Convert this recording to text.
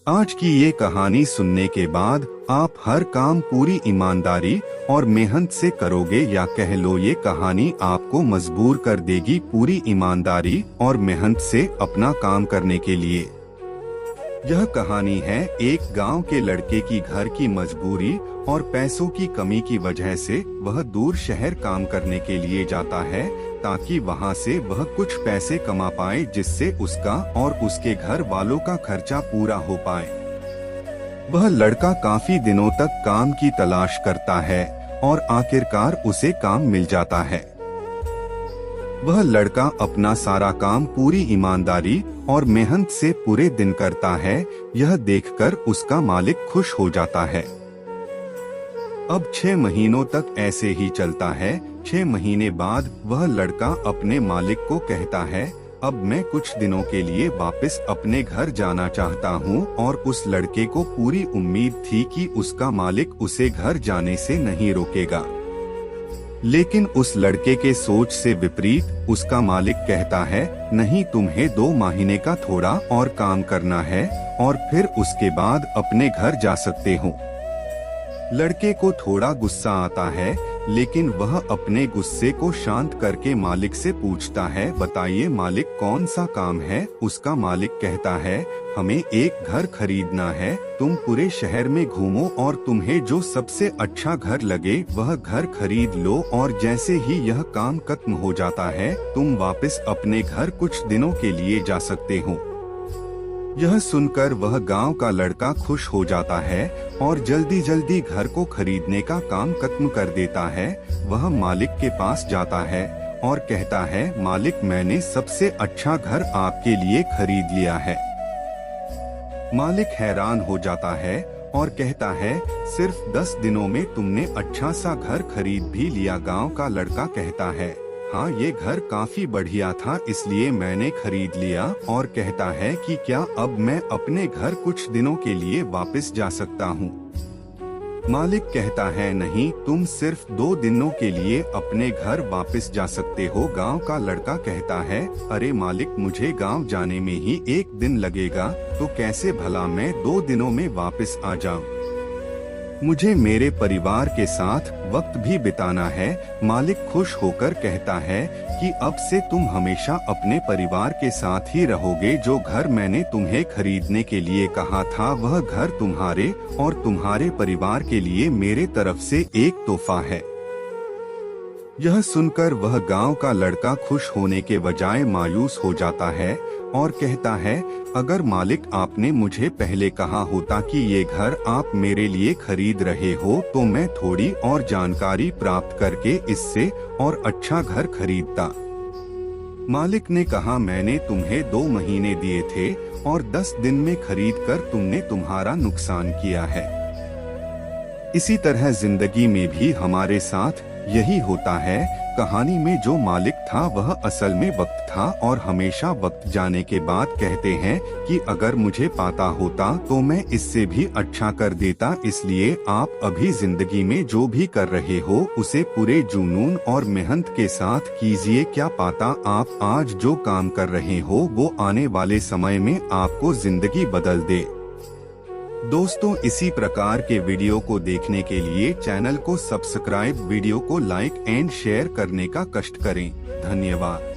आज की ये कहानी सुनने के बाद आप हर काम पूरी ईमानदारी और मेहनत से करोगे, या कह लो ये कहानी आपको मजबूर कर देगी पूरी ईमानदारी और मेहनत से अपना काम करने के लिए। यह कहानी है एक गांव के लड़के की घर की मजबूरी और पैसों की कमी की वजह से वह दूर शहर काम करने के लिए जाता है, ताकि वहां से वह कुछ पैसे कमा पाए, जिससे उसका और उसके घर वालों का खर्चा पूरा हो पाए। वह लड़का काफी दिनों तक काम की तलाश करता है और आखिरकार उसे काम मिल जाता है। वह लड़का अपना सारा काम पूरी ईमानदारी और मेहनत से पूरे दिन करता है। यह देखकर उसका मालिक खुश हो जाता है। अब 6 महीनों तक ऐसे ही चलता है। 6 महीने बाद वह लड़का अपने मालिक को कहता है, अब मैं कुछ दिनों के लिए वापस अपने घर जाना चाहता हूँ। और उस लड़के को पूरी उम्मीद थी कि उसका मालिक उसे घर जाने से नहीं रोकेगा, लेकिन उस लड़के के सोच से विपरीत उसका मालिक कहता है, नहीं, तुम्हें 2 महीने का थोड़ा और काम करना है और फिर उसके बाद अपने घर जा सकते हो। लड़के को थोड़ा गुस्सा आता है, लेकिन वह अपने गुस्से को शांत करके मालिक से पूछता है, बताइए मालिक, कौन सा काम है? उसका मालिक कहता है, हमें एक घर खरीदना है। तुम पूरे शहर में घूमो और तुम्हें जो सबसे अच्छा घर लगे वह घर खरीद लो, और जैसे ही यह काम खत्म हो जाता है तुम वापस अपने घर कुछ दिनों के लिए जा सकते हो। यह सुनकर वह गांव का लड़का खुश हो जाता है और जल्दी जल्दी घर को खरीदने का काम खत्म कर देता है। वह मालिक के पास जाता है और कहता है, मालिक, मैंने सबसे अच्छा घर आपके लिए खरीद लिया है। मालिक हैरान हो जाता है और कहता है, सिर्फ 10 दिनों में तुमने अच्छा सा घर खरीद भी लिया। गांव का लड़का कहता है, हाँ, ये घर काफी बढ़िया था इसलिए मैंने खरीद लिया। और कहता है कि क्या अब मैं अपने घर कुछ दिनों के लिए वापस जा सकता हूँ? मालिक कहता है, नहीं, तुम सिर्फ 2 दिनों के लिए अपने घर वापस जा सकते हो। गांव का लड़का कहता है, अरे मालिक, मुझे गांव जाने में ही 1 दिन लगेगा, तो कैसे भला मैं 2 दिनों में वापस आ जाऊं? मुझे मेरे परिवार के साथ वक्त भी बिताना है। मालिक खुश होकर कहता है कि अब से तुम हमेशा अपने परिवार के साथ ही रहोगे। जो घर मैंने तुम्हें खरीदने के लिए कहा था वह घर तुम्हारे और तुम्हारे परिवार के लिए मेरे तरफ से एक तोहफा है। यह सुनकर वह गांव का लड़का खुश होने के बजाय मायूस हो जाता है और कहता है, अगर मालिक आपने मुझे पहले कहा होता कि ये घर आप मेरे लिए खरीद रहे हो, तो मैं थोड़ी और जानकारी प्राप्त करके इससे और अच्छा घर खरीदता। मालिक ने कहा, मैंने तुम्हें 2 महीने दिए थे और 10 दिन में खरीद कर तुमने तुम्हारा नुकसान किया है। इसी तरह जिंदगी में भी हमारे साथ यही होता है। कहानी में जो मालिक था वह असल में वक्त था, और हमेशा वक्त जाने के बाद कहते हैं कि अगर मुझे पता होता तो मैं इससे भी अच्छा कर देता। इसलिए आप अभी जिंदगी में जो भी कर रहे हो उसे पूरे जुनून और मेहनत के साथ कीजिए। क्या पता आप आज जो काम कर रहे हो वो आने वाले समय में आपको जिंदगी बदल दे। दोस्तों, इसी प्रकार के वीडियो को देखने के लिए चैनल को सब्सक्राइब, वीडियो को लाइक एंड शेयर करने का कष्ट करें। धन्यवाद।